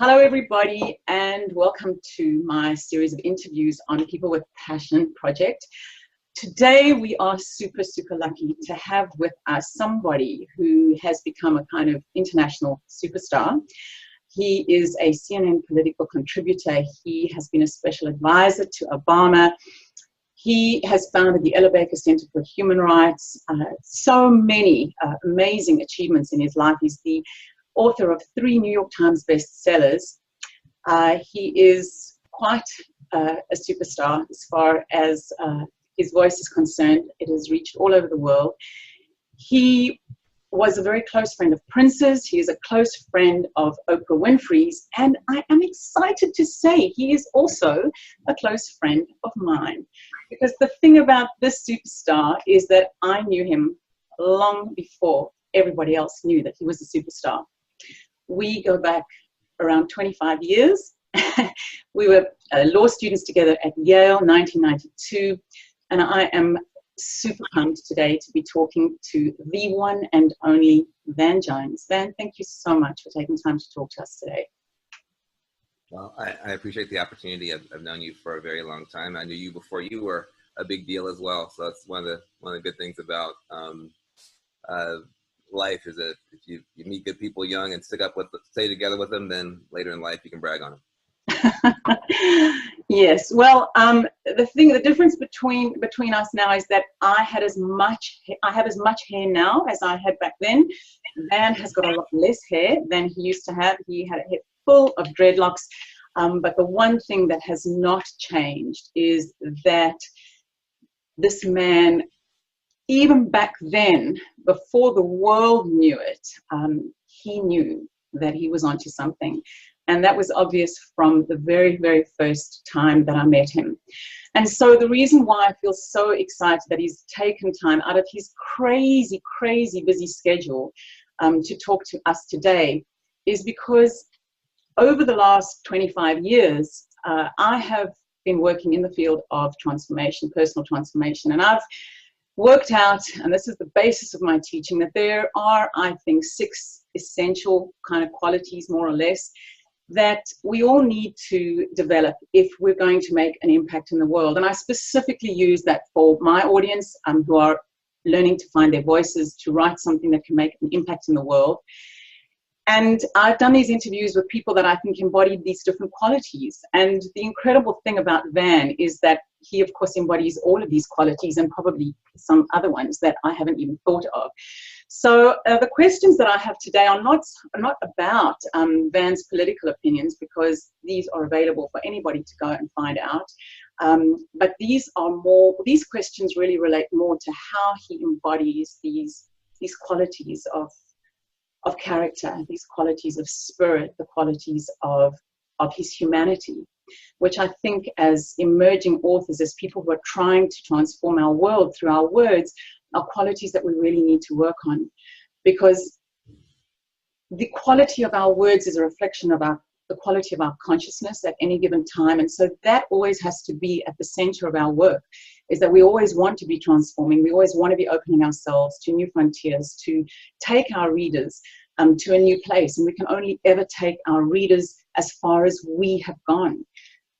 Hello, everybody, and welcome to my series of interviews on People with Passion project. Today, we are super lucky to have with us somebody who has become a kind of international superstar. He is a CNN political contributor. He has been a special advisor to Obama. He has founded the Ella Baker Center for Human Rights. So many amazing achievements in his life. He's the author of 3 New York Times bestsellers. He is quite a superstar as far as his voice is concerned. It has reached all over the world. He was a very close friend of Prince's. He is a close friend of Oprah Winfrey's. And I am excited to say he is also a close friend of mine. Because the thing about this superstar is that I knew him long before everybody else knew that he was a superstar. We go back around 25 years. We were law students together at Yale, 1992, and I am super pumped today to be talking to the one and only Van Jones. Van, thank you so much for taking time to talk to us today. Well, I appreciate the opportunity. I've known you for a very long time. I knew you before you were a big deal as well. So that's one of the good things about life is that if you meet good people young and stay together with them, then later in life you can brag on them. Yes. Well, the difference between us now is that I have as much hair now as I had back then. Van has got a lot less hair than he used to have. He had a head full of dreadlocks. But the one thing that has not changed is that this man, even back then, before the world knew it, he knew that he was onto something. And that was obvious from the very, very first time that I met him. And so the reason why I feel so excited that he's taken time out of his crazy busy schedule to talk to us today is because over the last 25 years, I have been working in the field of transformation, personal transformation, and I've worked out, and this is the basis of my teaching, that there are, I think, 6 essential kind of qualities, more or less, that we all need to develop if we're going to make an impact in the world. And I specifically use that for my audience who are learning to find their voices, to write something that can make an impact in the world. And I've done these interviews with people that I think embodied these different qualities. And the incredible thing about Van is that he, of course, embodies all of these qualities and probably some other ones that I haven't even thought of. So the questions that I have today are not about Van's political opinions, because these are available for anybody to go and find out. But these questions really relate more to how he embodies these qualities of character, these qualities of spirit, the qualities of his humanity, which I think as emerging authors, as people who are trying to transform our world through our words, are qualities that we really need to work on, because the quality of our words is a reflection of the quality of our consciousness at any given time. And so that always has to be at the center of our work, is that we always want to be transforming. We always want to be opening ourselves to new frontiers, to take our readers to a new place. And we can only ever take our readers as far as we have gone.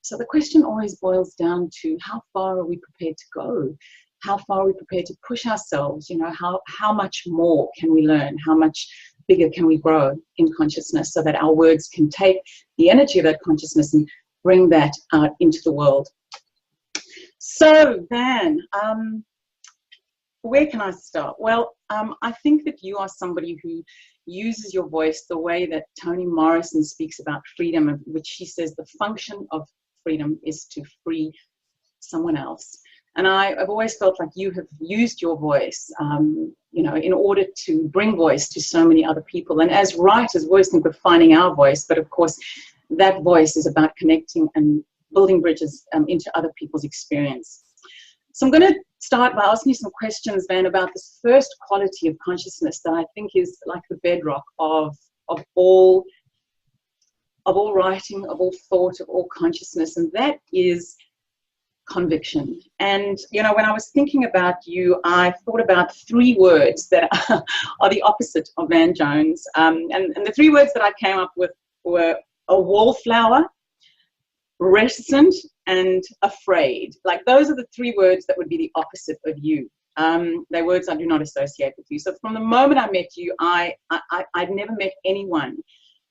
So the question always boils down to, how far are we prepared to go? How far are we prepared to push ourselves? You know, how much more can we learn? How much bigger can we grow in consciousness so that our words can take the energy of that consciousness and bring that out into the world? So, Van, where can I start? Well, I think that you are somebody who uses your voice the way that Toni Morrison speaks about freedom, of which she says the function of freedom is to free someone else. And I've always felt like you have used your voice, in order to bring voice to so many other people. And as writers, we always think of finding our voice, but of course, that voice is about connecting and building bridges into other people's experience. So I'm going to start by asking you some questions, Van, about this first quality of consciousness that I think is like the bedrock of all writing, of all thought, of all consciousness, and that is conviction. And, when I was thinking about you, I thought about 3 words that are the opposite of Van Jones. And the 3 words that I came up with were a wallflower, reticent, and afraid. Like, those are the three words that would be the opposite of you. They're words I do not associate with you. So from the moment I met you, I'd never met anyone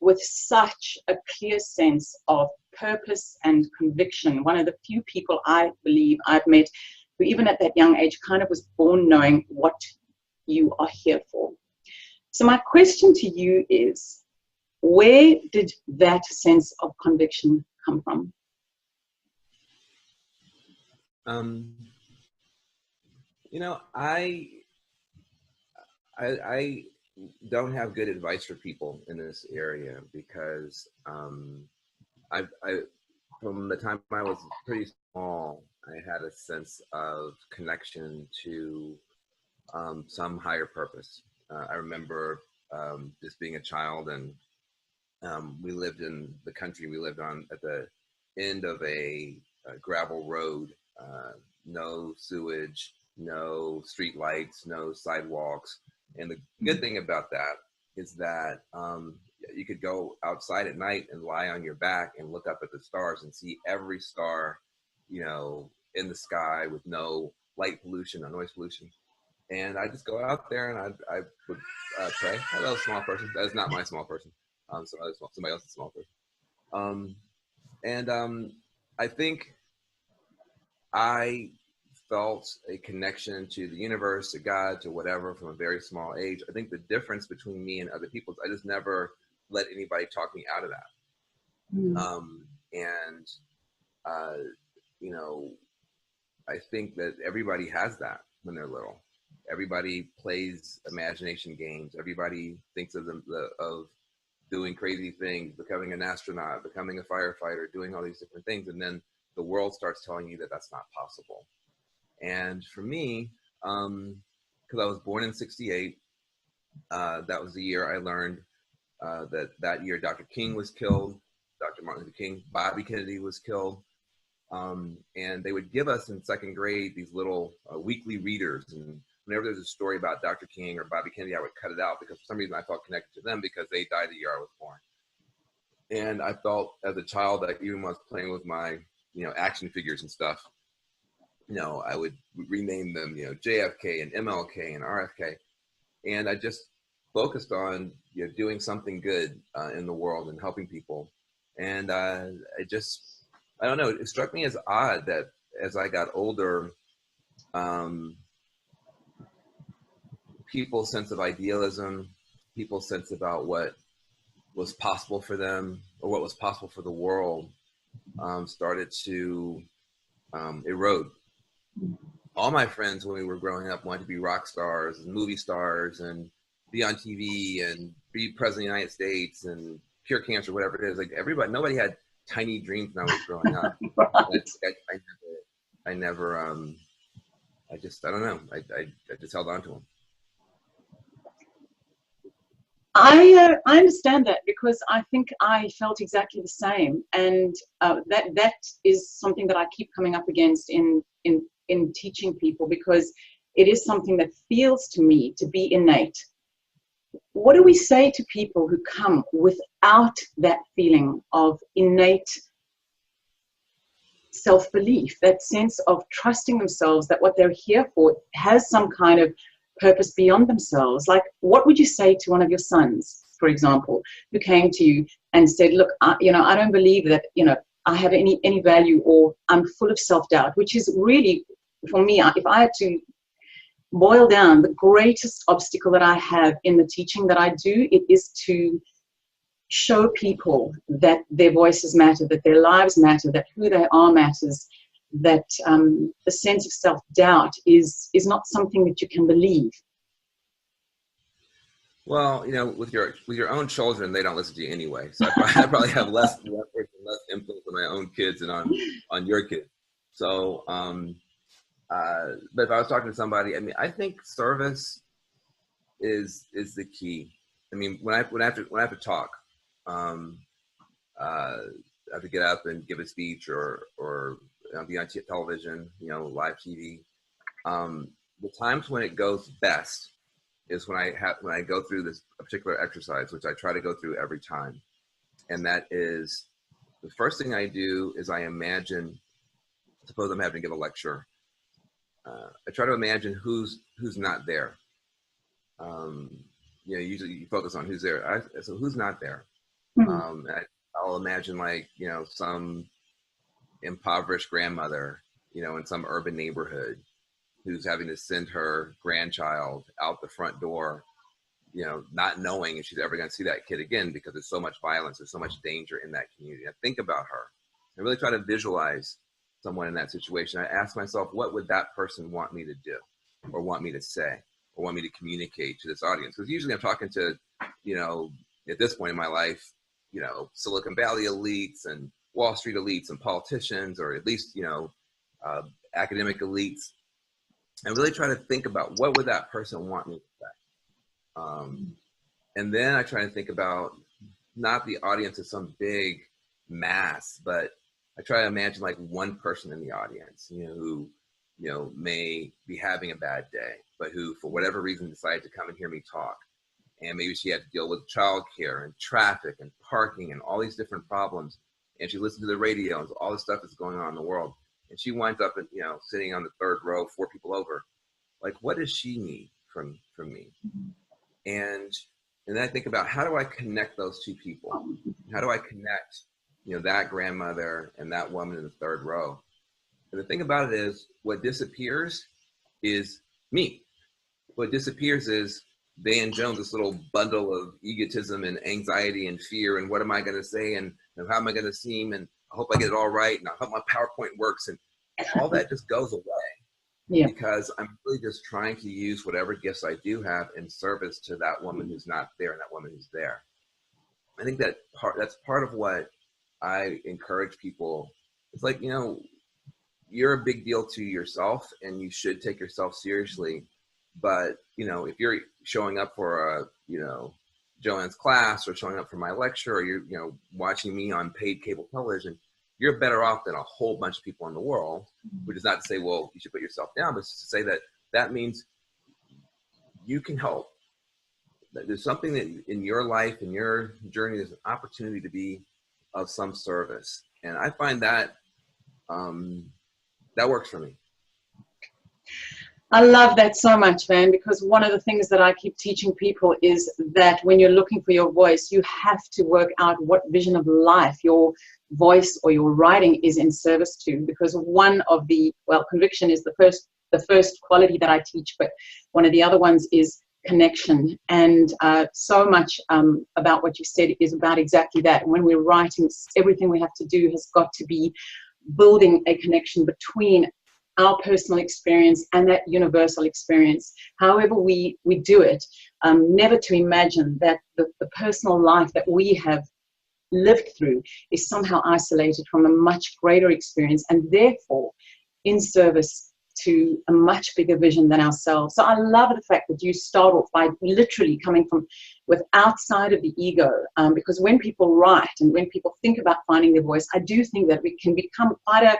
with such a clear sense of purpose and conviction. One of the few people I believe I've met who, even at that young age, kind of was born knowing what you are here for. So my question to you is, where did that sense of conviction come from? You know, I don't have good advice for people in this area because I from the time I was pretty small, I had a sense of connection to some higher purpose. I remember just being a child, and we lived in the country. We lived on at the end of a gravel road, no sewage, no street lights, no sidewalks. And the good thing about that is that you could go outside at night and lie on your back and look up at the stars and see every star, you know, in the sky with no light pollution, no noise pollution. And I just go out there and I would pray. Hello, small person. That is not my small person. Somebody else's small person. I think I felt a connection to the universe, to God, to whatever from a very small age. I think the difference between me and other people is I just never let anybody talk me out of that. You know, I think that everybody has that when they're little. Everybody plays imagination games. Everybody thinks of of doing crazy things, becoming an astronaut, becoming a firefighter, doing all these different things. And then the world starts telling you that that's not possible. And for me, because I was born in '68, that was the year I learned that year Dr. King was killed, Dr. Martin Luther King, Bobby Kennedy was killed. And they would give us in second grade these little weekly readers. And whenever there's a story about Dr. King or Bobby Kennedy, I would cut it out because for some reason I felt connected to them because they died the year I was born. And I felt as a child that even when I was playing with my, you know, action figures and stuff, you know, I would rename them, you know, JFK and MLK and RFK. And I just focused on, you know, doing something good in the world and helping people. And I don't know, it struck me as odd that as I got older, people's sense of idealism, people's sense about what was possible for them or what was possible for the world started to erode. All my friends when we were growing up wanted to be rock stars and movie stars and be on TV and be president of the United States and cure cancer, whatever it is. Like everybody, nobody had tiny dreams when I was growing up. I don't know. I just held on to them. I understand that because I think I felt exactly the same, and that is something that I keep coming up against in teaching people, because it is something that feels to me to be innate. What do we say to people who come without that feeling of innate self-belief, that sense of trusting themselves, that what they're here for has some kind of purpose beyond themselves? Like, what would you say to one of your sons, for example, who came to you and said, look, I don't believe that, I have any value, or I'm full of self-doubt, which is really, for me, if I had to boil down the greatest obstacle that I have in the teaching that I do, it is to show people that their voices matter, that their lives matter, that who they are matters, that the sense of self-doubt is not something that you can believe. Well, with your own children, they don't listen to you anyway. So I probably have less influence on my own kids and on your kids. So, but if I was talking to somebody, I think service is the key. When I have to talk, I have to get up and give a speech or be on television, live TV. The times when it goes best is when I go through this particular exercise, which I try to go through every time. And that is, the first thing I do is I imagine, suppose I'm having to give a lecture. I try to imagine who's not there. You know, usually you focus on who's there. So who's not there? Hmm. I'll imagine, like, you know, some impoverished grandmother, you know, in some urban neighborhood, who's having to send her grandchild out the front door, you know, not knowing if she's ever going to see that kid again because there's so much violence, there's so much danger in that community. I think about her. I really try to visualize someone in that situation. I ask myself, what would that person want me to do, or want me to say, or want me to communicate to this audience? Because usually I'm talking to, you know, at this point in my life, you know, Silicon Valley elites and Wall Street elites and politicians, or at least, you know, academic elites. And really try to think about, what would that person want me to say? And then I try to think about not the audience as some big mass, but I try to imagine like one person in the audience, you know, who, you know, may be having a bad day, but who, for whatever reason, decided to come and hear me talk. And maybe she had to deal with childcare and traffic and parking and all these different problems. And she listened to the radio and all the stuff that's going on in the world. And she winds up, you know, sitting on the third row, 4 people over. Like, what does she need from me? And then I think about, how do I connect those two people? How do I connect, you know, that grandmother and that woman in the third row? And the thing about it is, what disappears is me. What disappears is Dan Jones, this little bundle of egotism and anxiety and fear, and what am I going to say, and how am I going to seem, and I hope I get it all right, and I hope my PowerPoint works, and all that just goes away. Yeah. Because I'm really just trying to use whatever gifts I do have in service to that woman who's not there and that woman who's there. I think that's part of what I encourage people. It's like, you know, you're a big deal to yourself and you should take yourself seriously. But, you know, if you're showing up for a, you know, Joanne's class, or showing up for my lecture, or you're, you know, watching me on paid cable television, you're better off than a whole bunch of people in the world. Which is not to say, well, you should put yourself down, but it's to say that that means you can help. There's something that in your life, in your journey, there's an opportunity to be of some service. And I find that that works for me. I love that so much, Van, because one of the things that I keep teaching people is that when you're looking for your voice, you have to work out what vision of life your voice or your writing is in service to. Because one of the, well, conviction is the first quality that I teach, but one of the other ones is connection. And so much about what you said is about exactly that. When we're writing, everything we have to do has got to be building a connection between our personal experience and that universal experience. However we do it, never to imagine that the personal life that we have lived through is somehow isolated from a much greater experience, and therefore in service to a much bigger vision than ourselves. So I love the fact that you start off by literally coming from with outside of the ego, because when people write and when people think about finding their voice, I do think that we can become quite a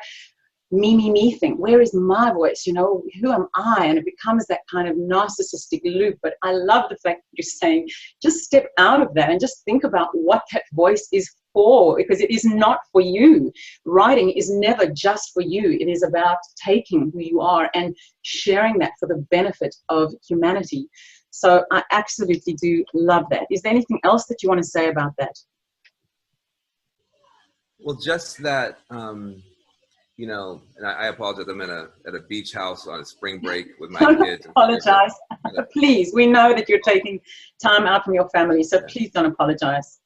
me thing. Where is my voice? You know, who am I? And it becomes that kind of narcissistic loop. But I love the fact that you're saying, just step out of that and just think about what that voice is for, because it is not for you. Writing is never just for you. It is about taking who you are and sharing that for the benefit of humanity. So I absolutely do love that. Is there anything else that you want to say about that? Well, just that, you know, and I apologize. I'm at a beach house on a spring break with my kids. Don't apologize. Please, we know that you're taking time out from your family, so please don't apologize.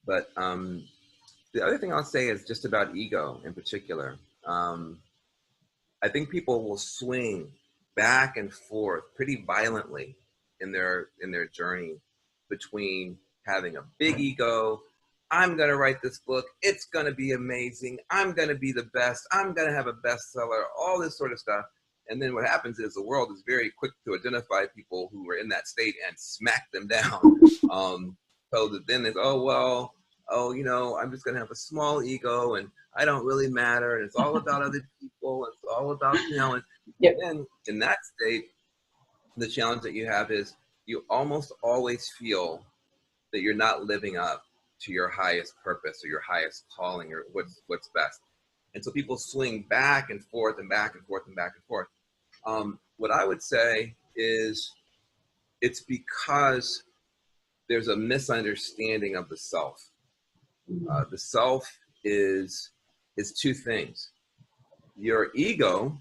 But the other thing I'll say is just about ego in particular. I think people will swing back and forth pretty violently in their journey between having a big ego. I'm going to write this book. It's going to be amazing. I'm going to be the best. I'm going to have a bestseller, all this sort of stuff. And then what happens is the world is very quick to identify people who are in that state and smack them down. So that then it's, oh, well, oh, you know, I'm just going to have a small ego and I don't really matter. And it's all about other people. It's all about, you know, and then in that state, the challenge that you have is you almost always feel that you're not living up to your highest purpose or your highest calling or what's best. And so people swing back and forth and back and forth and back and forth. What I would say is it's because there's a misunderstanding of the self. The self is two things. Your ego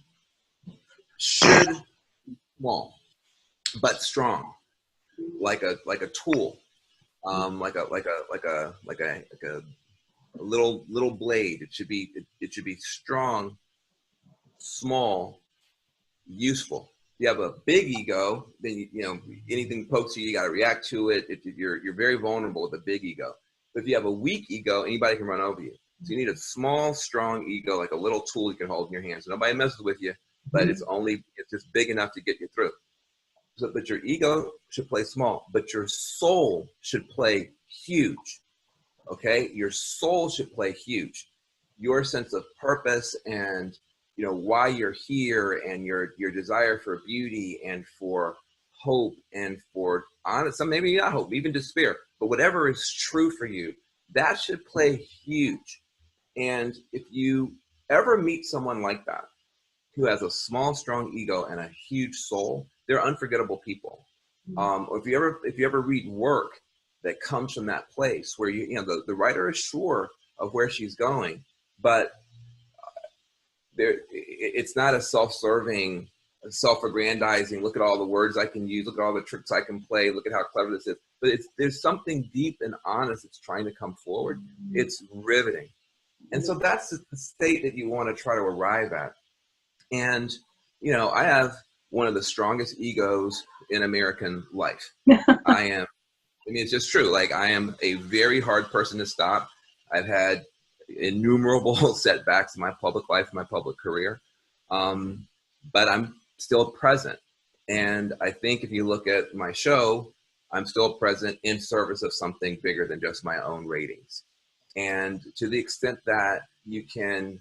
should be small but strong, like a tool, like a little blade. It should be strong, small, useful. You have a big ego, then you know anything pokes you, you got to react to it. You're very vulnerable with a big ego. But if you have a weak ego, anybody can run over you. So you need a small, strong ego, like a little tool you can hold in your hand. So nobody messes with you, but it's just big enough to get you through. So, but your ego should play small, but your soul should play huge. Okay, your soul should play huge. Your sense of purpose and why you're here, and your desire for beauty and for hope and for honest, some maybe not hope, even despair, but whatever is true for you, that should play huge. And if you ever meet someone like that, who has a small, strong ego and a huge soul, they're unforgettable people. Or if you ever read work that comes from that place where the writer is sure of where she's going, but it's not a self-serving, self-aggrandizing, look at all the words I can use, look at all the tricks I can play, look at how clever this is. But there's something deep and honest that's trying to come forward. It's riveting. And so that's the state that you want to try to arrive at. And, I have one of the strongest egos in American life. It's just true. Like, I am a very hard person to stop. I've had innumerable setbacks in my public life, my public career. But I'm still present. And I think if you look at my show, I'm still present in service of something bigger than just my own ratings. And to the extent that you can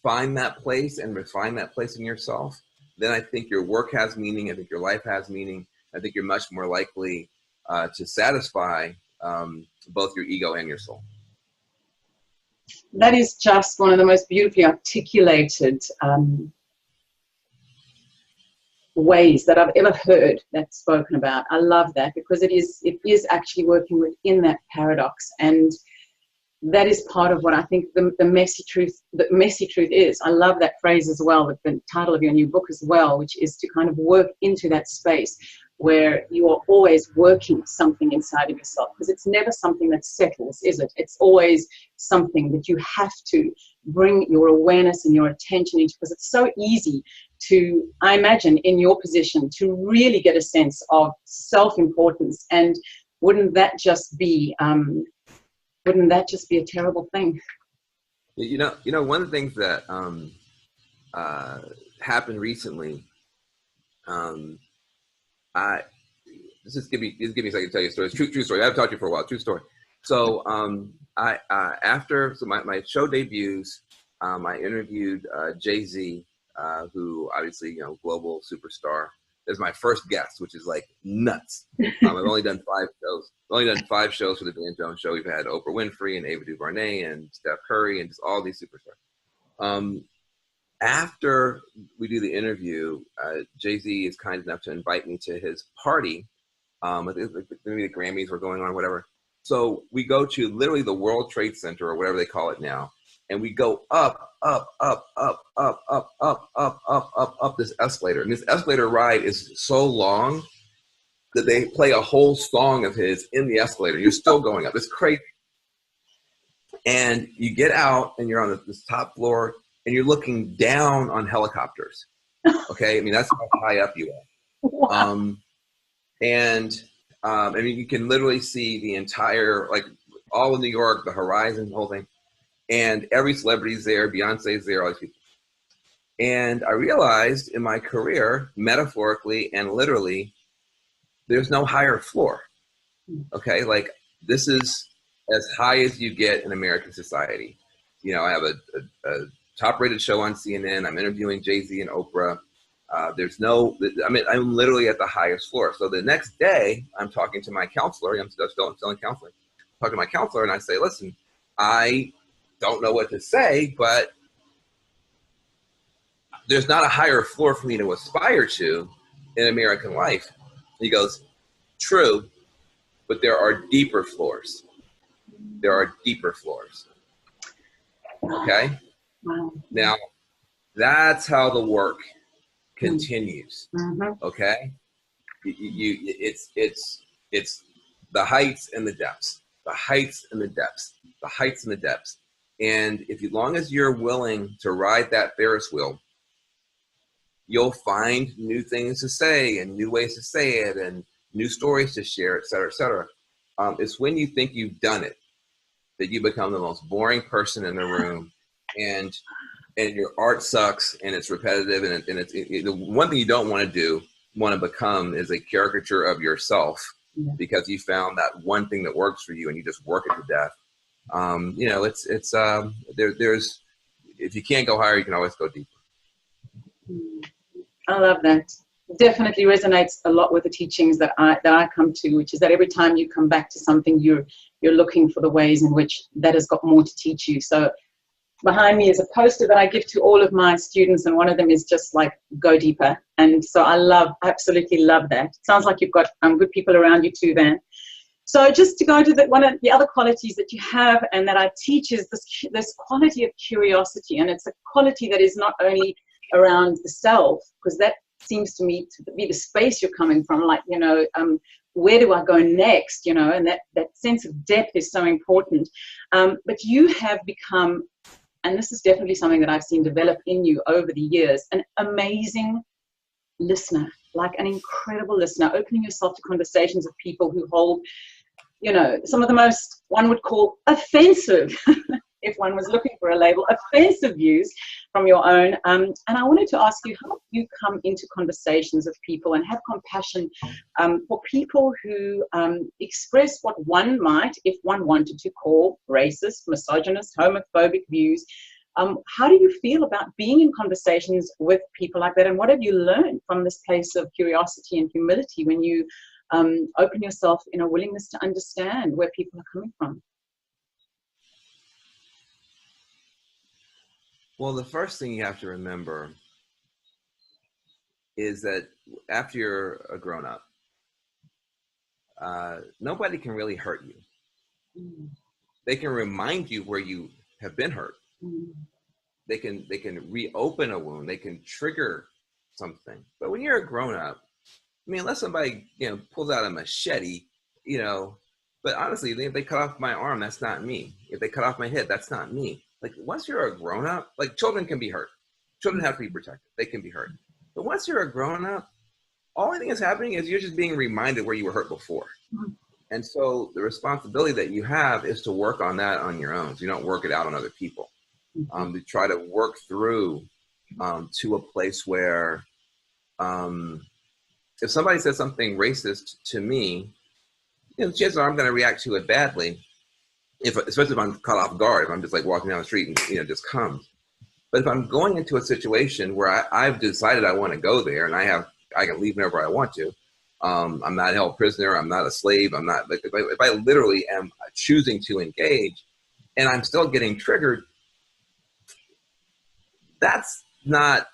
find that place and refine that place in yourself, then I think your work has meaning. I think your life has meaning. I think you're much more likely to satisfy both your ego and your soul. That is just one of the most beautifully articulated ways that I've ever heard that spoken about. I love that, because it is actually working within that paradox, and that is part of what I think the messy truth is. I love that phrase as well, with the title of your new book as well, which is to kind of work into that space where you are always working something inside of yourself, because it's never something that settles, is it? It's always something that you have to bring your awareness and your attention into, because it's so easy to, I imagine, in your position, to really get a sense of self-importance. And wouldn't that just be a terrible thing? One of the things that happened recently, just give me a second to tell you a story. It's true story. I've talked to you for a while. True story. So after my show debuts, I interviewed Jay-Z, who obviously global superstar, as my first guest, which is like nuts. I've only done 5 shows. I've only done 5 shows for the Dan Jones Show. We've had Oprah Winfrey and Ava DuVernay and Steph Curry and just all these superstars. After we do the interview, Jay-Z is kind enough to invite me to his party. Maybe the Grammys were going on, whatever. So we go to literally the World Trade Center, or whatever they call it now, and we go up this escalator. And this escalator ride is so long that they play a whole song of his in the escalator. You're still going up. It's crazy. And you get out, and you're on this top floor, and you're looking down on helicopters. Okay, I mean, that's how high up you are. Wow. I mean, you can literally see the entire, like, all of New York, the horizon, the whole thing. And every celebrity's there, Beyonce's there, all these people. And I realized in my career, metaphorically and literally, there's no higher floor. Okay, like, this is as high as you get in American society. I have a top-rated show on CNN. I'm interviewing Jay-Z and Oprah. I'm literally at the highest floor. So the next day, I'm talking to my counselor. I'm still selling counseling. talk to my counselor and I say, listen, I don't know what to say, but there's not a higher floor for me to aspire to in American life. He goes, true, but there are deeper floors. There are deeper floors. Okay? Wow. Now, that's how the work continues. Okay? It's the heights and the depths, the heights and the depths, the heights and the depths. And if as long as you're willing to ride that Ferris wheel, you'll find new things to say and new ways to say it and new stories to share, et cetera, et cetera. It's when you think you've done it that you become the most boring person in the room, and your art sucks and it's repetitive, and the one thing you don't want to become is a caricature of yourself because you found that one thing that works for you and you just work it to death. There's if you can't go higher, you can always go deeper. I love that. Definitely resonates a lot with the teachings that I come to, which is that every time you come back to something, you're looking for the ways in which that has got more to teach you. So behind me is a poster that I give to all of my students, and one of them is just like, go deeper. And so I absolutely love that. It sounds like you've got good people around you too, Van. So just to go to one of the other qualities that you have and that I teach is this quality of curiosity. And it's a quality that is not only around the self, because that seems to me to be the space you're coming from, like, where do I go next, and that sense of depth is so important. But you have become, and this is definitely something that I've seen develop in you over the years, an amazing listener, like an incredible listener, opening yourself to conversations of people who hold, some of the most, one would call offensive, if one was looking for a label, offensive views from your own. And I wanted to ask you, how do you come into conversations with people and have compassion for people who express what one might, if one wanted to, call racist, misogynist, homophobic views? How do you feel about being in conversations with people like that? And what have you learned from this place of curiosity and humility when you open yourself in a willingness to understand where people are coming from? Well, the first thing you have to remember is that after you're a grown-up, nobody can really hurt you. They can remind you where you have been hurt. They can reopen a wound. They can trigger something. But when you're a grown-up, unless somebody pulls out a machete, but honestly, if they cut off my arm, that's not me. If they cut off my head, that's not me. Like, once you're a grown-up, like, children can be hurt. Children have to be protected. They can be hurt. But once you're a grown-up, all I think is happening is you're just being reminded where you were hurt before. And so the responsibility that you have is to work on that on your own. So you don't work it out on other people. To try to work through to a place where if somebody says something racist to me, chances are I'm going to react to it badly. Especially if I'm caught off guard, if I'm just like walking down the street and it just comes. But if I'm going into a situation where I've decided I want to go there and I can leave whenever I want to, I'm not held prisoner, I'm not a slave, I'm not, like, if I literally am choosing to engage and I'm still getting triggered, that's not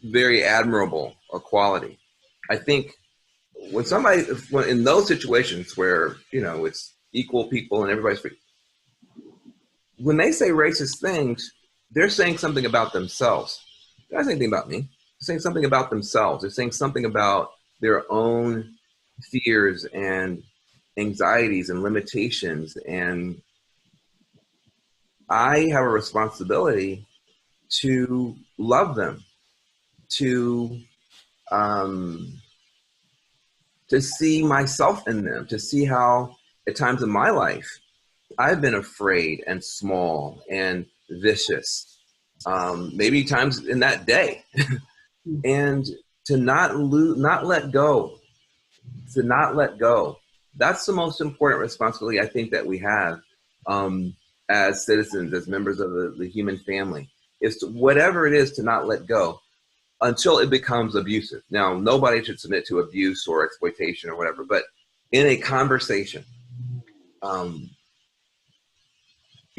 very admirable a quality. I think when in those situations where it's equal people and everybody's free, when they say racist things, they're saying something about themselves. They're not saying anything about me. They're saying something about themselves. They're saying something about their own fears and anxieties and limitations. And I have a responsibility to love them, to see myself in them, to see how at times in my life I've been afraid and small and vicious, maybe times in that day, and to not let go. That's the most important responsibility I think that we have as citizens, as members of the human family, is to, whatever it is, to not let go until it becomes abusive. Now, nobody should submit to abuse or exploitation or whatever, but in a conversation,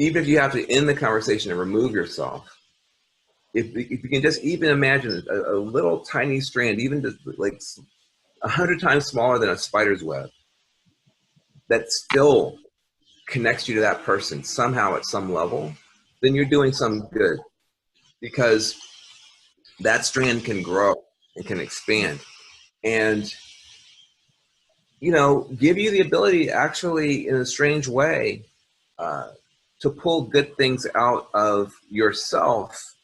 even if you have to end the conversation and remove yourself, if you can just even imagine a little tiny strand, even just like 100 times smaller than a spider's web, that still connects you to that person somehow at some level, then you're doing some good, because that strand can grow and can expand and, you know, give you the ability to actually, in a strange way, to pull good things out of yourself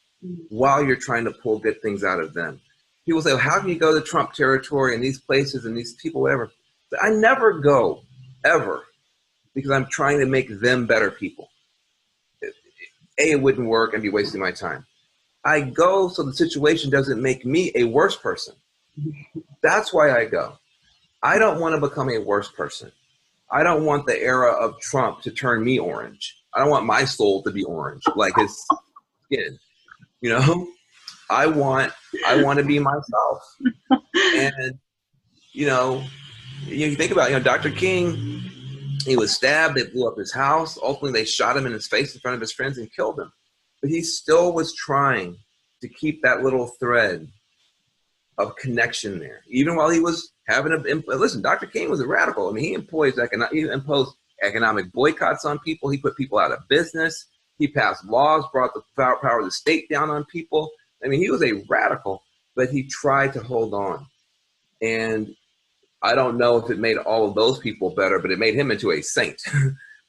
while you're trying to pull good things out of them. People say, well, how can you go to Trump territory and these places and these people, whatever? But I never go, ever, because I'm trying to make them better people. It wouldn't work and be wasting my time. I go so the situation doesn't make me a worse person. That's why I go. I don't want to become a worse person. I don't want the era of Trump to turn me orange. I don't want my soul to be orange, like his skin. You know, I want to be myself. And, you know, you think about, you know, Dr. King, he was stabbed, they blew up his house. Ultimately, they shot him in his face in front of his friends and killed him. But he still was trying to keep that little thread of connection there, even while he was having listen, Dr. King was a radical. I mean, he imposed economic boycotts on people. He put people out of business. He passed laws, brought the power of the state down on people. I mean, he was a radical, but he tried to hold on. And I don't know if it made all of those people better, but it made him into a saint.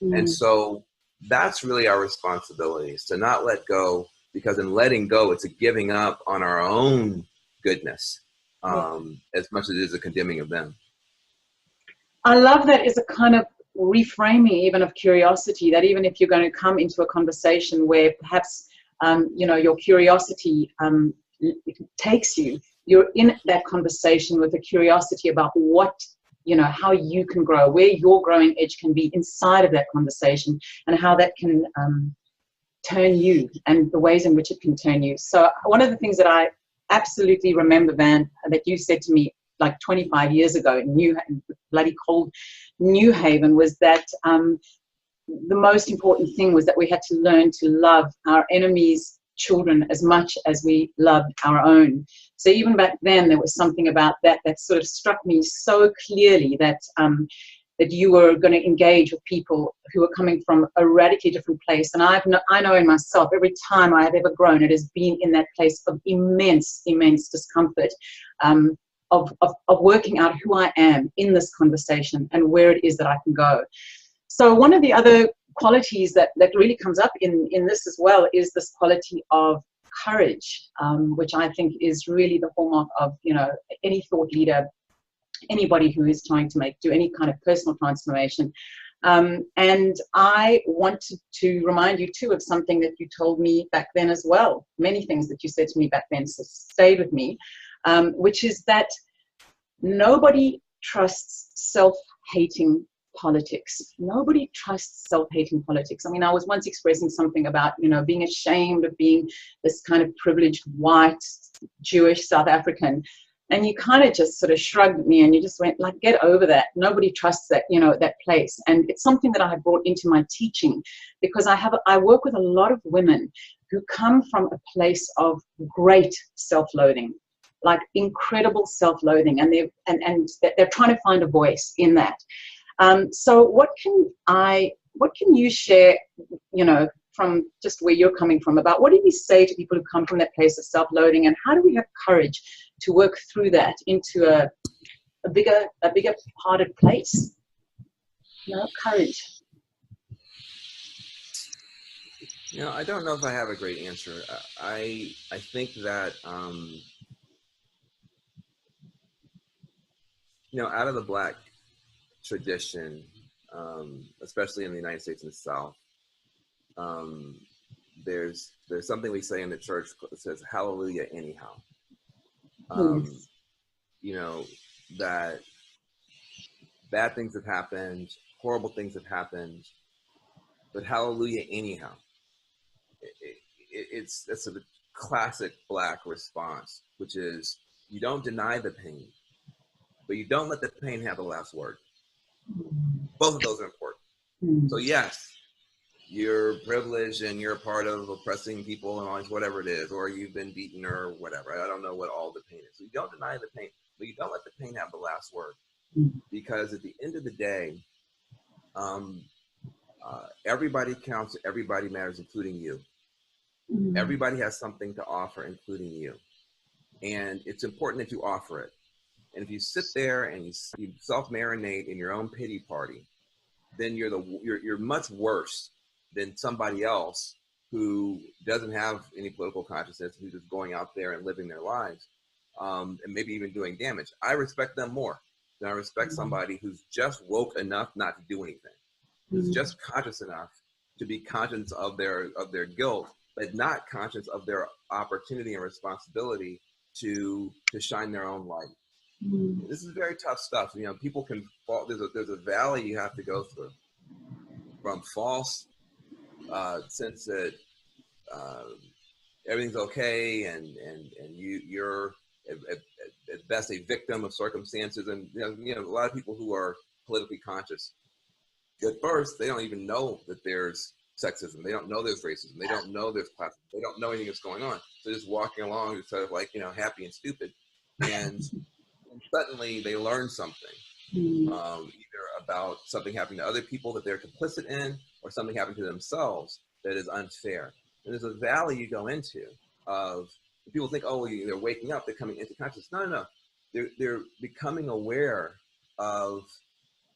And so that's really our responsibility, is to not let go, because in letting go, it's a giving up on our own goodness, as much as it is a condemning of them. I love that as a kind of reframing even of curiosity, that even if you're going to come into a conversation where perhaps, you know, your curiosity takes you, you're in that conversation with a curiosity about what, you know, how you can grow, where your growing edge can be inside of that conversation, and how that can turn you, and the ways in which it can turn you. So one of the things that I absolutely remember, Van, that you said to me like 25 years ago in bloody cold New Haven, was that the most important thing was that we had to learn to love our enemies' children as much as we loved our own. So even back then, there was something about that that sort of struck me so clearly, that that you were going to engage with people who are coming from a radically different place. And I know in myself, every time I have ever grown, it has been in that place of immense, immense discomfort, of working out who I am in this conversation and where it is that I can go. So one of the other qualities that really comes up in this as well is this quality of courage, which I think is really the hallmark of, you know, any thought leader, anybody who is trying to do any kind of personal transformation. And I wanted to remind you too of something that you told me back then as well. Many things that you said to me back then stayed with me, which is that nobody trusts self-hating politics. Nobody trusts self-hating politics. I mean, I was once expressing something about, you know, being ashamed of being this kind of privileged white Jewish South African. And you kind of just sort of shrugged at me and you just went like, get over that. Nobody trusts that, you know, that place. And it's something that I have brought into my teaching, because I work with a lot of women who come from a place of great self-loathing, like incredible self-loathing, and they're trying to find a voice in that. So what can you share, you know, from just where you're coming from, about what do you say to people who come from that place of self-loathing, and how do we have courage to work through that into a bigger hearted place? You know, courage. You know, I don't know if I have a great answer. I think that, you know, out of the Black tradition, especially in the United States and the South, there's something we say in the church that says hallelujah anyhow. You know, that bad things have happened, horrible things have happened, but hallelujah anyhow. It's a classic Black response, which is you don't deny the pain, but you don't let the pain have the last word. Both of those are important. So yes, you're privileged and you're a part of oppressing people and all this, whatever it is, or you've been beaten or whatever. I don't know what all the pain is. So you don't deny the pain, but you don't let the pain have the last word. Because at the end of the day, everybody counts, everybody matters, including you. Everybody has something to offer, including you. And it's important that you offer it. And if you sit there and you self-marinate in your own pity party, then you're much worse than somebody else who doesn't have any political consciousness, who's just going out there and living their lives, and maybe even doing damage. I respect them more than I respect somebody who's just woke enough not to do anything, who's just conscious enough to be conscious of their guilt, but not conscious of their opportunity and responsibility to shine their own light. This is very tough stuff. You know, people can fall. There's a valley you have to go through from false sense that everything's okay and you're at best a victim of circumstances. And you know, a lot of people who are politically conscious, at first they don't even know that there's sexism. They don't know there's racism. They don't know there's classism. They don't know anything that's going on. So just walking along, just sort of like, you know, happy and stupid, and suddenly they learn something, either about something happening to other people that they're complicit in, or something happening to themselves that is unfair. And there's a valley you go into of people think, oh, they're waking up, they're coming into consciousness. No. They're becoming aware of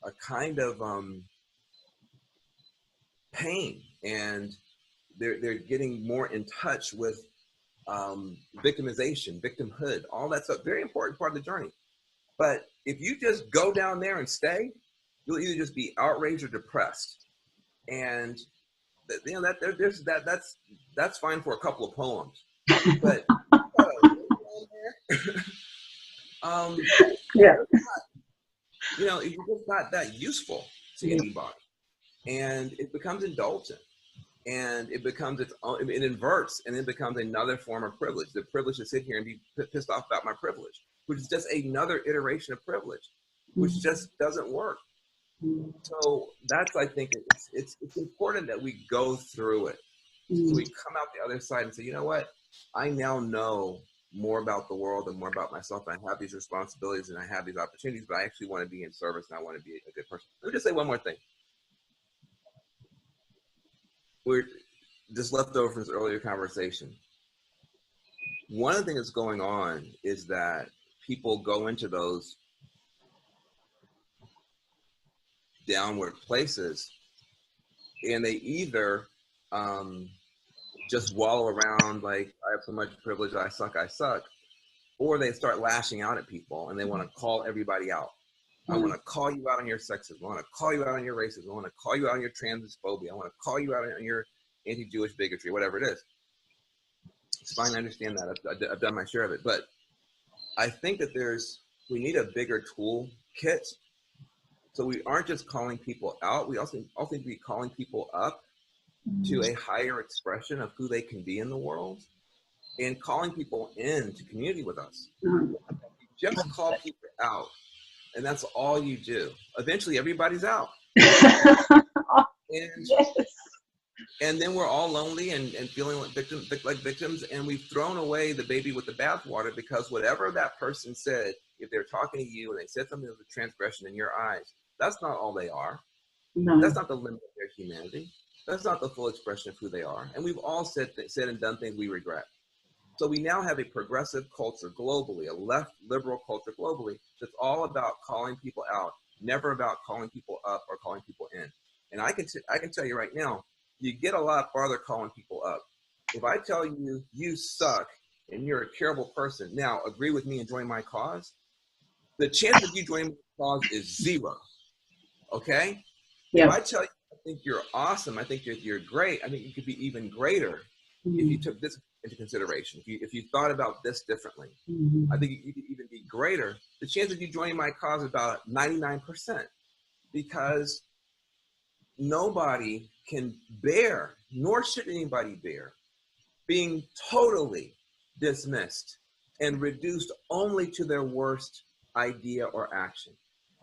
a kind of pain, and they're getting more in touch with victimization, victimhood, all that stuff. Very important part of the journey. But if you just go down there and stay, you'll either just be outraged or depressed. And you know that's fine for a couple of poems, but yeah, you know, it's just not that useful to anybody, and it becomes indulgent, and it becomes its own, it inverts, and it becomes another form of privilege. The privilege to sit here and be pissed off about my privilege, which is just another iteration of privilege, which just doesn't work. So that's, I think it's important that we go through it, so we come out the other side and say, you know what, I now know more about the world and more about myself. I have these responsibilities and I have these opportunities, but I actually want to be in service and I want to be a good person. Let me just say one more thing. We're just left over from this earlier conversation. One of the things that's going on is that people go into those downward places and they either just wallow around like, I have so much privilege, I suck, or they start lashing out at people and they want to call everybody out. I want to call you out on your sexism. I want to call you out on your racism. I want to call you out on your transphobia. I want to call you out on your anti-Jewish bigotry, whatever it is. It's fine, I understand that. I've done my share of it. But I think that we need a bigger tool kit. So we aren't just calling people out. We also need to be calling people up to a higher expression of who they can be in the world, and calling people in to community with us. Just call people out, and that's all you do. Eventually, everybody's out. And then we're all lonely and feeling like victims, and we've thrown away the baby with the bathwater, because whatever that person said, if they're talking to you and they said something that was a transgression in your eyes, that's not all they are. No. That's not the limit of their humanity. That's not the full expression of who they are. And we've all said and done things we regret. So we now have a progressive culture globally, a left liberal culture globally, that's all about calling people out, never about calling people up or calling people in. And I can tell you right now, you get a lot farther calling people up. If I tell you, you suck and you're a terrible person, now agree with me and join my cause, the chance of you joining my cause is zero. Okay? Yeah. If I tell you, I think you're awesome, I think you're great, I think you could be even greater if you took this into consideration, if you thought about this differently. I think you could even be greater. The chance of you joining my cause is about 99%, because nobody can bear, nor should anybody bear, being totally dismissed and reduced only to their worst idea or action.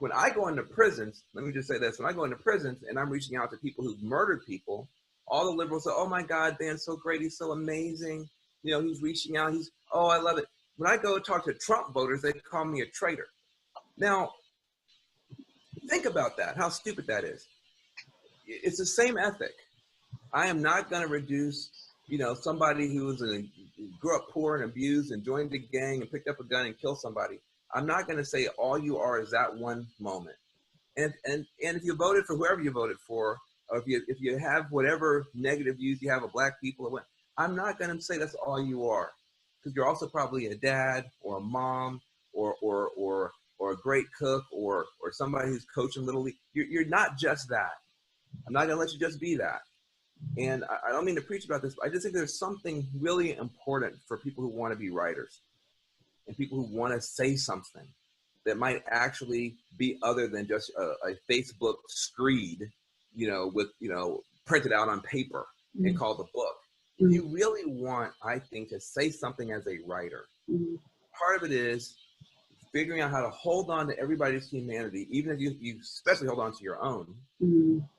When I go into prisons, let me just say this, when I go into prisons and I'm reaching out to people who've murdered people, all the liberals say, oh my God, Dan's so great, he's so amazing. You know, he's reaching out, oh, I love it. When I go talk to Trump voters, they call me a traitor. Now, think about that, how stupid that is. It's the same ethic. I am not going to reduce, you know, somebody who grew up poor and abused and joined a gang and picked up a gun and killed somebody. I'm not going to say all you are is that one moment. And if you voted for whoever you voted for, or if you have whatever negative views you have of black people, or what, I'm not going to say that's all you are, because you're also probably a dad or a mom or a great cook or somebody who's coaching little league. You're not just that. I'm not going to let you just be that. And I don't mean to preach about this, but I just think there's something really important for people who want to be writers and people who want to say something that might actually be other than just a Facebook screed, you know, with, you know, printed out on paper and called a book. If you really want, I think, to say something as a writer, part of it is figuring out how to hold on to everybody's humanity, even if you especially hold on to your own,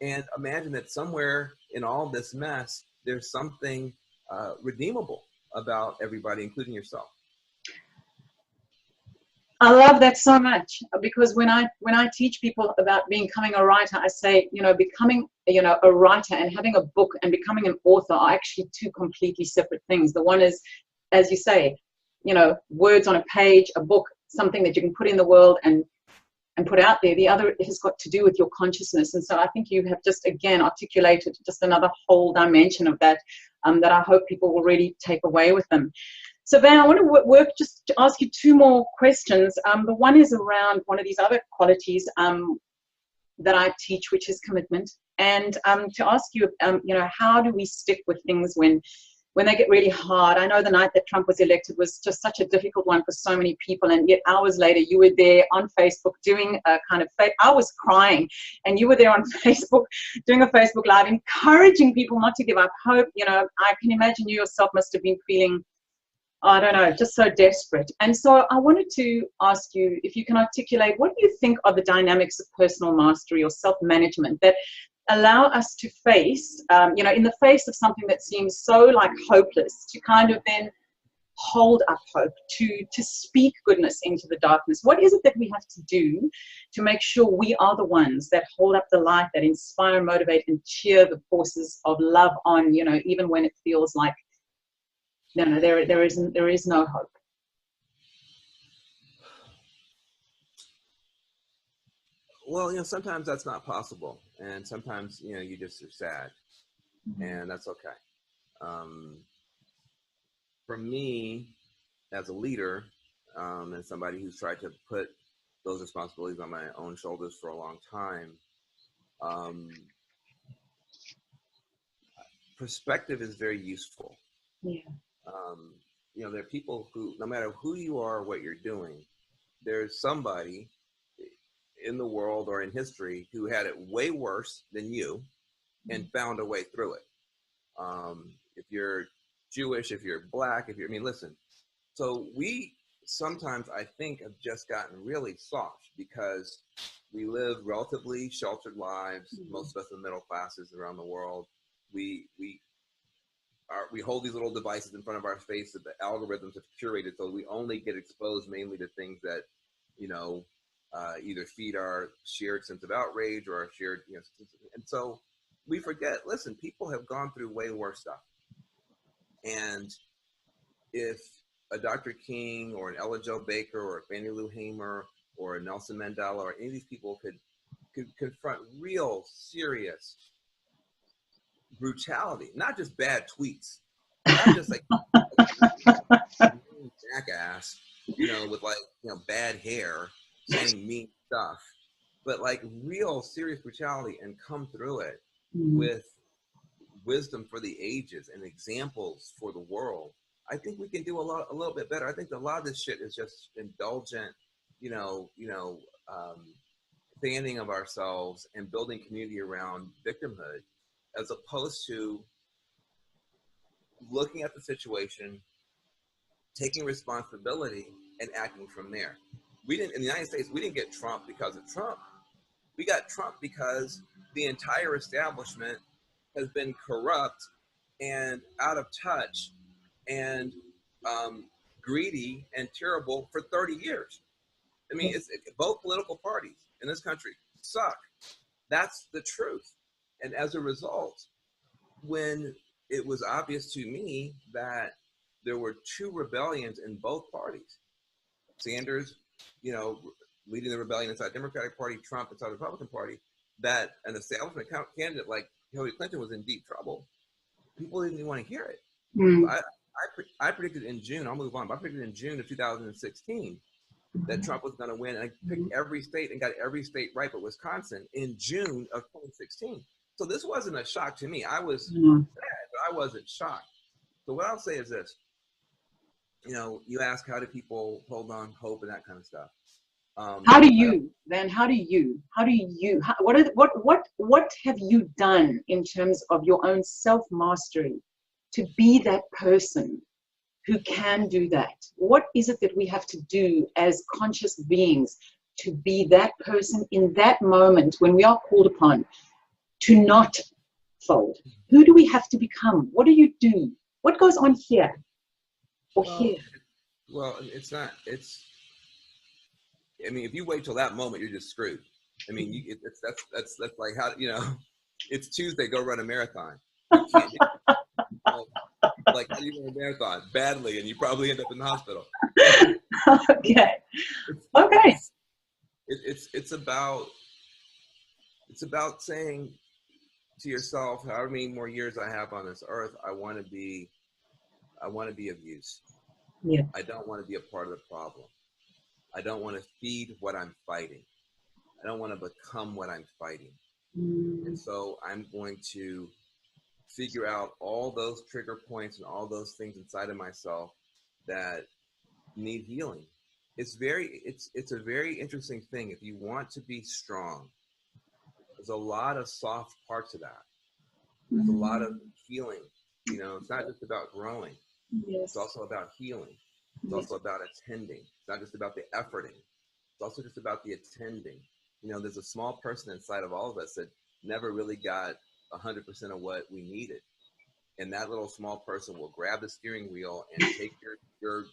and imagine that somewhere in all this mess, there's something redeemable about everybody, including yourself. I love that so much, because when I teach people about becoming a writer, I say, you know, becoming, you know, a writer and having a book and becoming an author are actually two completely separate things. The one is, as you say, you know, words on a page, a book, something that you can put in the world and put out there. The other has got to do with your consciousness. And so I think you have just, again, articulated just another whole dimension of that, that I hope people will really take away with them. So Van, I want to just to ask you two more questions. The one is around one of these other qualities that I teach, which is commitment. And to ask you, you know, how do we stick with things when they get really hard? I know the night that Trump was elected was just such a difficult one for so many people, and yet hours later you were there on Facebook doing a kind of I was crying, and you were there on Facebook doing a Facebook Live, encouraging people not to give up hope. You know, I can imagine you yourself must have been feeling, I don't know, just so desperate. And so I wanted to ask you if you can articulate, what do you think are the dynamics of personal mastery or self-management that allow us to face, you know, in the face of something that seems so like hopeless, to kind of then hold up hope, to speak goodness into the darkness? What is it that we have to do to make sure we are the ones that hold up the light, that inspire, motivate, and cheer the forces of love on, you know, even when it feels like, no, there is no hope? Well, you know, sometimes that's not possible, and sometimes, you know, you just are sad, and that's okay. For me, as a leader, and somebody who's tried to put those responsibilities on my own shoulders for a long time, perspective is very useful. Yeah. You know, there are people who, no matter who you are or what you're doing, there's somebody in the world or in history who had it way worse than you and found a way through it. If you're Jewish, if you're black, I mean, listen, so we sometimes, I think, have just gotten really soft because we live relatively sheltered lives. Most of us in middle classes around the world, we hold these little devices in front of our face that the algorithms have curated, so we only get exposed mainly to things that, you know, either feed our shared sense of outrage or our shared, you know, and so we forget, listen, people have gone through way worse stuff. And if a Dr. King or an Ella Jo Baker or a Fannie Lou Hamer or a Nelson Mandela or any of these people could confront real serious brutality, not just bad tweets, not just like jackass, you know, with like, you know, bad hair saying mean stuff, but like real serious brutality, and come through it with wisdom for the ages and examples for the world. I think we can do a little bit better. I think a lot of this shit is just indulgent, fanning of ourselves and building community around victimhood, as opposed to looking at the situation, taking responsibility, and acting from there. We didn't, in the United States, we didn't get Trump because of Trump. We got Trump because the entire establishment has been corrupt and out of touch and greedy and terrible for 30 years. I mean, both political parties in this country suck. That's the truth. And as a result, when it was obvious to me that there were two rebellions in both parties, Sanders, you know, leading the rebellion inside the Democratic Party, Trump inside the Republican Party, that an establishment candidate like Hillary Clinton was in deep trouble. People didn't even want to hear it. Mm. I predicted in June, I'll move on, but I predicted in June of 2016 that Trump was going to win. And I picked every state and got every state right but Wisconsin in June of 2016. So this wasn't a shock to me. I was sad, but I wasn't shocked. So what I'll say is this. You know, you ask how do people hold on hope and that kind of stuff. How do you then? What have you done in terms of your own self-mastery to be that person who can do that? What is it that we have to do as conscious beings to be that person in that moment when we are called upon to not fold? Who do we have to become? What do you do? What goes on here or here? Well, it's not. I mean, if you wait till that moment, you're just screwed. I mean, that's like how, you know, it's Tuesday, go run a marathon. You can't, like how do you run a marathon? Badly, and you probably end up in the hospital. Okay. Okay. It's about saying to yourself, however many more years I have on this earth, I want to be of use. Yeah. I don't want to be a part of the problem. I don't want to feed what I'm fighting. I don't want to become what I'm fighting. And so I'm going to figure out all those trigger points and all those things inside of myself that need healing. It's a very interesting thing. If you want to be strong, there's a lot of soft parts of that. There's a lot of healing. You know, it's not just about growing. Yes. It's also about healing. It's also about attending. It's not just about the efforting. It's also just about the attending. You know, there's a small person inside of all of us that never really got 100% of what we needed. And that little small person will grab the steering wheel and take your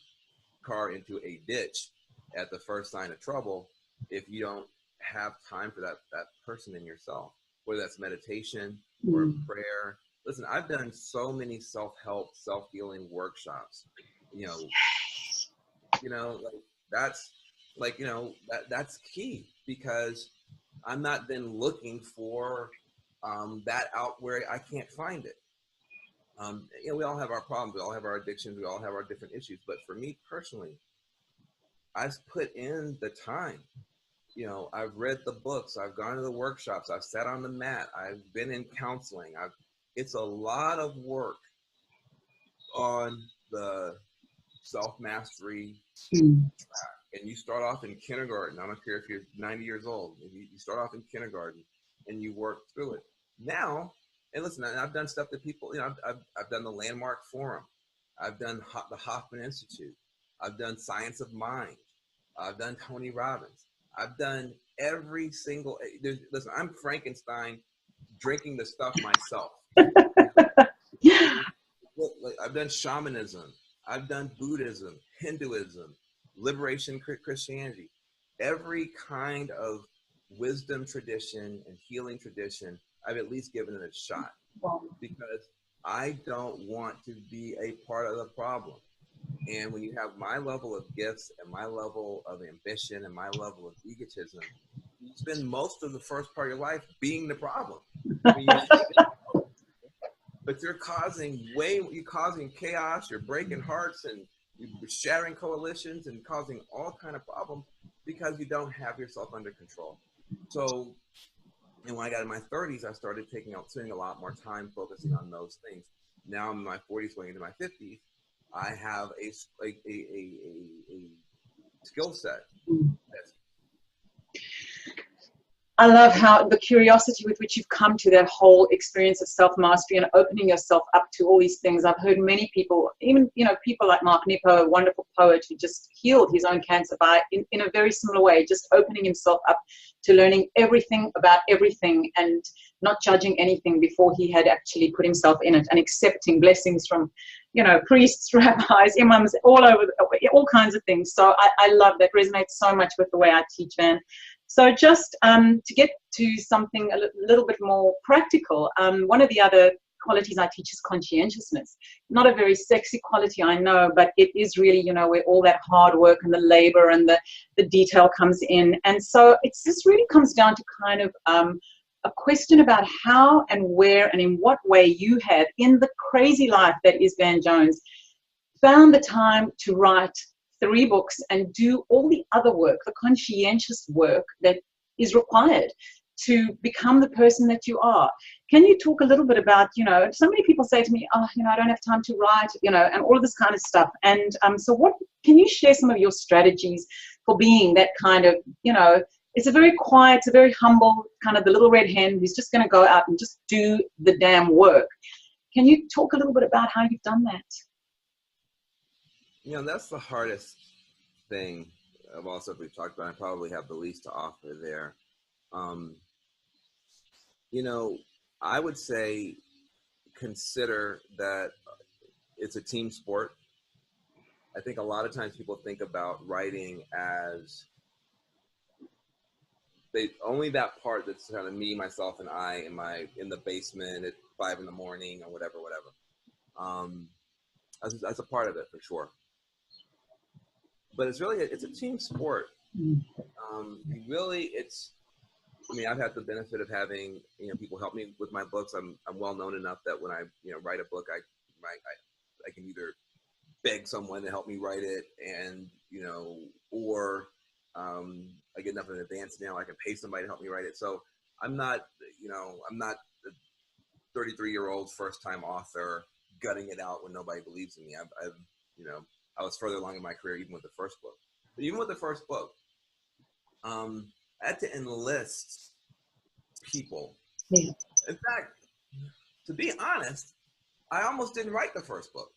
car into a ditch at the first sign of trouble if you don't have time for that person in yourself, whether that's meditation or prayer. Listen, I've done so many self-help, self-healing workshops. Like that's like, that's key, because I'm not then looking for that out where I can't find it. We all have our problems, we all have our addictions, we all have our different issues. But for me personally, I've put in the time. I've read the books, I've gone to the workshops, I've sat on the mat, I've been in counseling. It's a lot of work on the self-mastery track. And you start off in kindergarten. I don't care if you're 90 years old. You start off in kindergarten and you work through it. Now, and listen, I've done stuff that people, I've done the Landmark Forum. I've done the Hoffman Institute. I've done Science of Mind. I've done Tony Robbins. I've done every single, listen, I'm Frankenstein drinking the stuff myself. I've done shamanism. I've done Buddhism, Hinduism, liberation Christianity, every kind of wisdom tradition and healing tradition. I've at least given it a shot, because I don't want to be a part of the problem. And when you have my level of gifts and my level of ambition and my level of egotism, you spend most of the first part of your life being the problem. But you're causing chaos, you're breaking hearts, and you're shattering coalitions and causing all kind of problems because you don't have yourself under control. So, and when I got in my 30s, I started spending a lot more time focusing on those things. Now I'm in my 40s, going into my 50s, I have a skill set. I love how the curiosity with which you've come to that whole experience of self-mastery and opening yourself up to all these things. I've heard many people, even, you know, people like Mark Nippo, a wonderful poet who just healed his own cancer by, in a very similar way, just opening himself up to learning everything about everything and not judging anything before he had actually put himself in it, and accepting blessings from, you know, priests, rabbis, imams, all over, all kinds of things. So I love that. Resonates so much with the way I teach, Van. So just to get to something a little bit more practical, one of the other qualities I teach is conscientiousness. Not a very sexy quality, I know, but it is really, you know, where all that hard work and the labor and the detail comes in. And so it's just really comes down to kind of a question about how and where and in what way you have, in the crazy life that is Van Jones, found the time to write 3 books and do all the other work, the conscientious work that is required to become the person that you are. Can you talk a little bit about, you know, so many people say to me, oh, you know, I don't have time to write, you know, and all of this kind of stuff. And so what, can you share some of your strategies for being that kind of, you know, it's a very quiet, it's a very humble, kind of the little red hen who's just going to go out and just do the damn work. Can you talk a little bit about how you've done that? You know, that's the hardest thing of all stuff we've talked about. I probably have the least to offer there. You know, I would say consider that it's a team sport. I think a lot of times people think about writing as only that part that's kind of me, myself, and I in the basement at 5 in the morning or whatever. That's a part of it for sure. But it's really, it's a team sport. I mean, I've had the benefit of having, you know, people help me with my books. I'm well known enough that when I, you know, write a book, I can either beg someone to help me write it, and, you know, or I get enough in advance now I can pay somebody to help me write it. So I'm not, you know, I'm not the 33-year-old first-time author gutting it out when nobody believes in me. I've, you know, I was further along in my career even with the first book. But even with the first book, I had to enlist people. Yeah. In fact, to be honest, I almost didn't write the first book.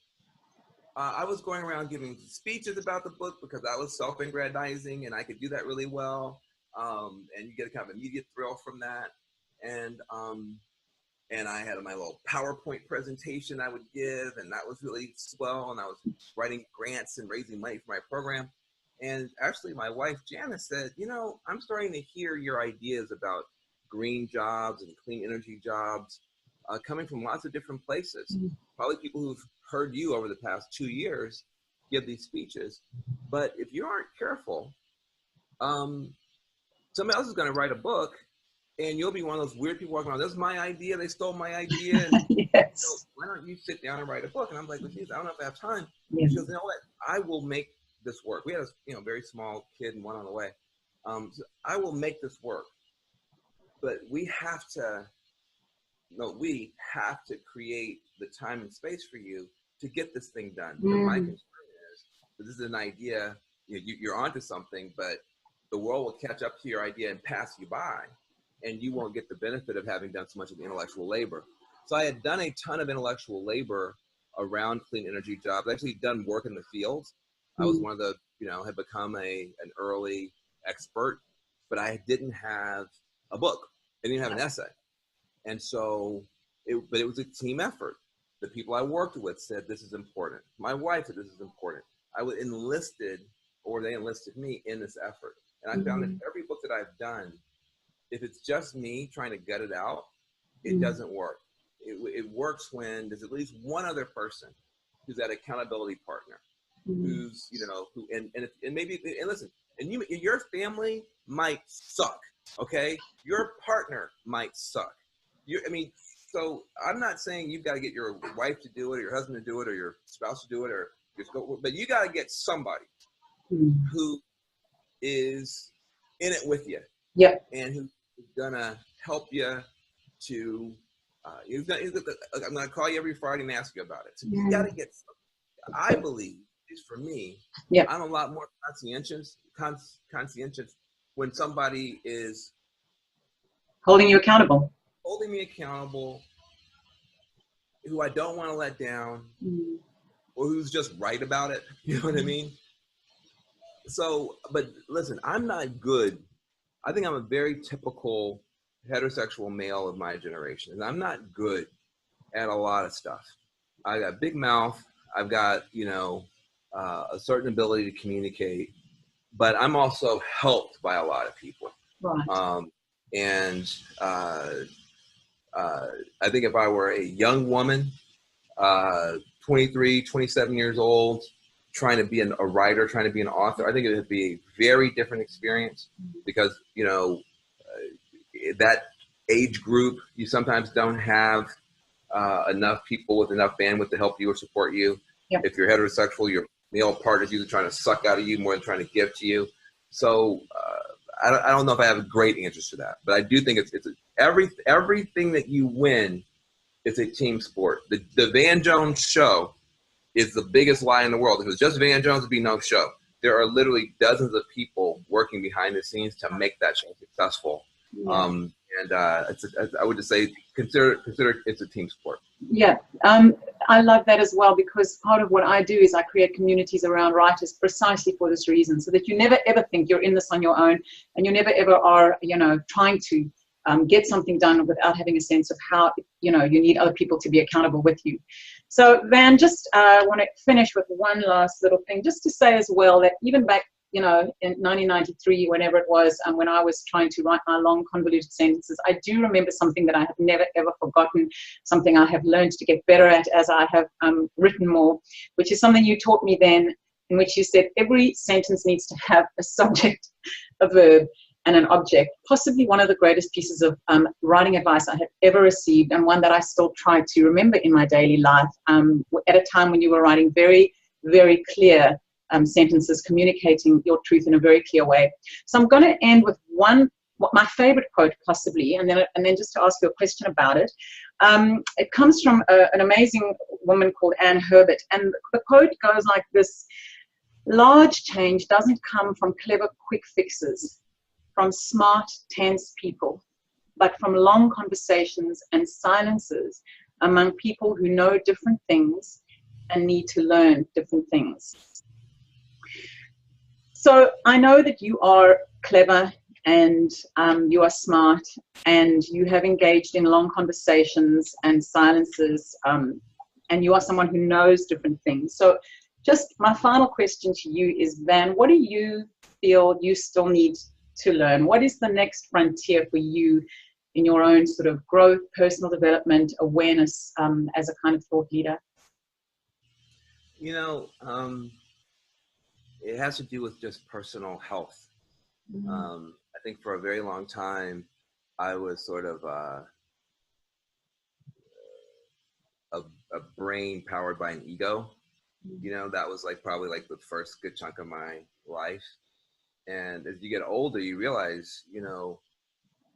I was going around giving speeches about the book because I was self-aggrandizing and I could do that really well. And you get a kind of immediate thrill from that. And I had my little PowerPoint presentation I would give, and that was really swell. And I was writing grants and raising money for my program. And actually my wife, Janice, said, you know, I'm starting to hear your ideas about green jobs and clean energy jobs coming from lots of different places. Probably people who've heard you over the past 2 years give these speeches. But if you aren't careful, somebody else is going to write a book, and you'll be one of those weird people walking around, this is my idea, they stole my idea. And Yes. so why don't you sit down and write a book? And I'm like, well, geez, I don't know if I have time. Yeah. She goes, you know what? I will make this work. We had a, you know, very small kid and one on the way. So I will make this work. But we have to create the time and space for you to get this thing done. My concern is that this is an idea, you're onto something, but the world will catch up to your idea and pass you by, and you won't get the benefit of having done so much of the intellectual labor. So I had done a ton of intellectual labor around clean energy jobs. I actually done work in the field. I was one of the, you know, had become an early expert, but I didn't have a book. I didn't have an essay. And so, but it was a team effort. The people I worked with said, this is important. My wife said, this is important. I was enlisted, or they enlisted me in this effort. And I found that every book that I've done, if it's just me trying to gut it out, it doesn't work. It works when there's at least one other person who's that accountability partner, who's, you know, and maybe, and listen, and your family might suck, okay? Your partner might suck. So I'm not saying you've got to get your wife to do it, or your husband to do it, or your spouse to do it, or but you got to get somebody who is in it with you, and who's gonna help you to. I'm gonna call you every Friday and ask you about it. So you got to get somebody. I believe, at least for me, I'm a lot more conscientious when somebody is Holding you accountable. Holding me accountable, who I don't want to let down, or who's just right about it. You know what I mean? So, but listen, I'm not good. I think I'm a very typical heterosexual male of my generation, and I'm not good at a lot of stuff. I got a big mouth. I've got, a certain ability to communicate, but I'm also helped by a lot of people. Right. And I think if I were a young woman, 23, 27 years old, trying to be a writer, trying to be an author, I think it would be a very different experience because, that age group, you sometimes don't have enough people with enough bandwidth to help you or support you. Yep. If you're heterosexual, your male partner's usually trying to suck out of you more than trying to give to you. So I don't know if I have great answers to that, but I do think everything that you win is a team sport. The Van Jones show is the biggest lie in the world. If it was just Van Jones, it'd be no show. There are literally dozens of people working behind the scenes to make that show successful. Yeah. I would just say consider it's a team sport. Yeah, I love that as well, because part of what I do is I create communities around writers precisely for this reason, so that you never ever think you're in this on your own, and you never ever are, trying to get something done without having a sense of how, you need other people to be accountable with you. So Van, just want to finish with one last little thing, just to say as well that even back, in 1993, whenever it was, when I was trying to write my long convoluted sentences, I do remember something that I have never ever forgotten, something I have learned to get better at as I have written more, which is something you taught me then, in which you said every sentence needs to have a subject, a verb, and an object. Possibly one of the greatest pieces of writing advice I have ever received, and one that I still try to remember in my daily life, at a time when you were writing very, very clear sentences, communicating your truth in a very clear way. So I'm going to end with my favorite quote possibly, and then just to ask you a question about it. It comes from an amazing woman called Anne Herbert, and the quote goes like this: large change doesn't come from clever quick fixes, from smart, tense people, but from long conversations and silences among people who know different things and need to learn different things. So I know that you are clever and you are smart, and you have engaged in long conversations and silences, and you are someone who knows different things. So just my final question to you is, Van, what do you feel you still need to learn? What is the next frontier for you in your own sort of growth, personal development, awareness, as a kind of thought leader? It has to do with just personal health. I think for a very long time, I was sort of a brain powered by an ego. That was probably the first good chunk of my life. And as you get older, you realize,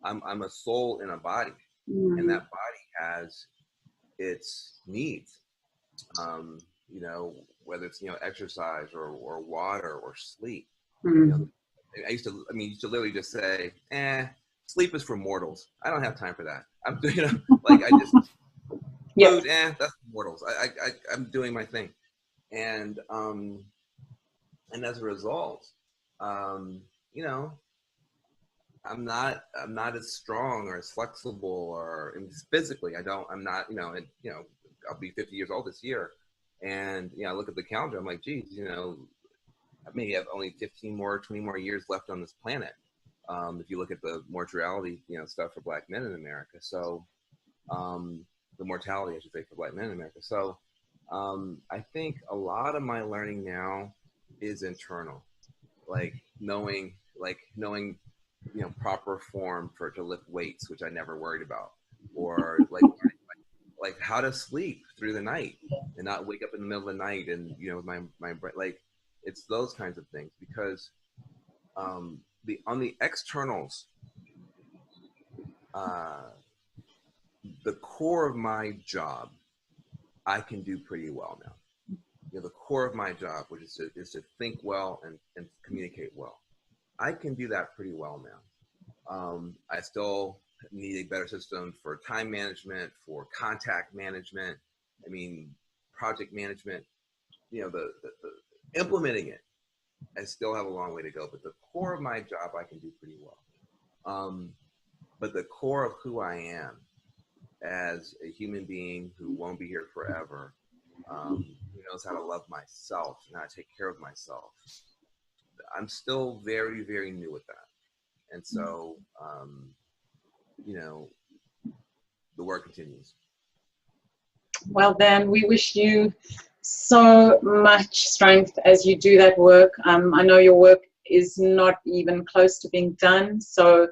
I'm a soul in a body, and that body has its needs. Whether it's exercise or water or sleep. I used to literally just say, sleep is for mortals. I don't have time for that. I'm doing, I just food, that's for mortals. I'm doing my thing, and as a result, I'm not as strong or as flexible or physically. I'm not. I'll be 50 years old this year. And I look at the calendar, I'm like, geez, I maybe have only 15 more, 20 more years left on this planet. If you look at the mortality, stuff for Black men in America. So the mortality, I should say, for Black men in America. So I think a lot of my learning now is internal, knowing, proper form to lift weights, which I never worried about, or how to sleep through the night and not wake up in the middle of the night and my brain, it's those kinds of things, because on the externals, the core of my job I can do pretty well now. The core of my job, which is to think well and communicate well, I can do that pretty well now. I still need a better system for time management, for contact management. I mean, project management, you know, the implementing it, I still have a long way to go, but the core of my job, I can do pretty well. But the core of who I am as a human being who won't be here forever, who knows how to love myself and how to take care of myself, I'm still very, very new at that. And so, you know, the work continues. Well, then we wish you so much strength as you do that work. I know your work is not even close to being done, so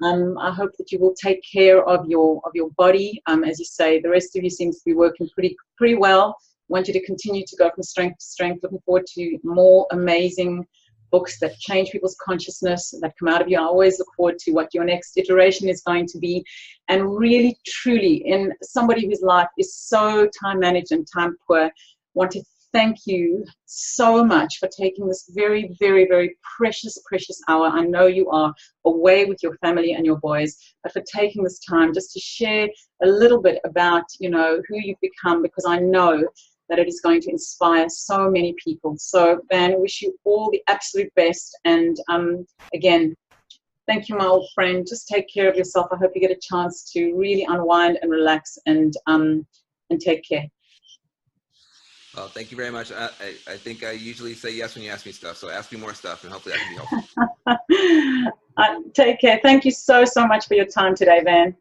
I hope that you will take care of your body. As you say, the rest of you seems to be working pretty well. I want you to continue to go from strength to strength. Looking forward to more amazing books that change people's consciousness that come out of you. I always look forward to what your next iteration is going to be, and really truly, in somebody whose life is so time managed and time poor, want to thank you so much for taking this very, very, very precious hour. I know you are away with your family and your boys, but for taking this time just to share a little bit about, you know, who you've become, because I know that it is going to inspire so many people. So, Van, I wish you all the absolute best. And again, thank you, my old friend. Just take care of yourself. I hope you get a chance to really unwind and relax and take care. Well, thank you very much. I think I usually say yes when you ask me stuff, so ask me more stuff, and hopefully I can be helpful. Take care. Thank you so much for your time today, Van.